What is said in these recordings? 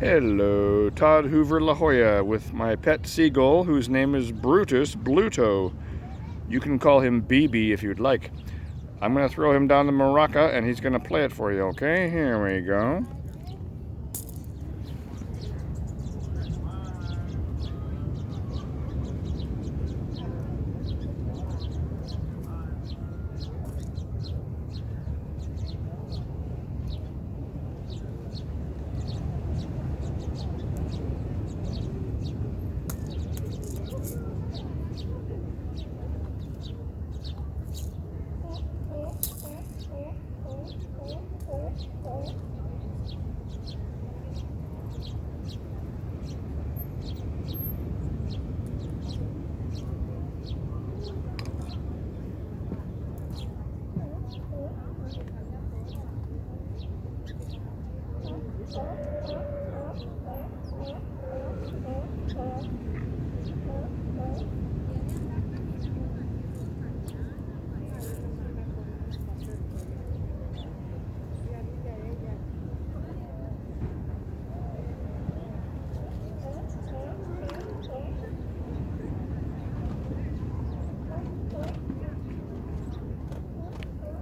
Hello, Todd Hoover La Jolla with my pet seagull whose name is BRUTIS-BLUTO. You can call him BB if you'd like. I'm going to throw him down the maraca and he's going to play it for you, okay? Here we go.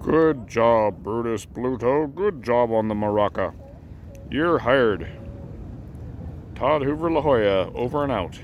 Good job, BRUTIS-BLUTO. Good job on the maraca. You're hired. Todd Hoover La Jolla, over and out.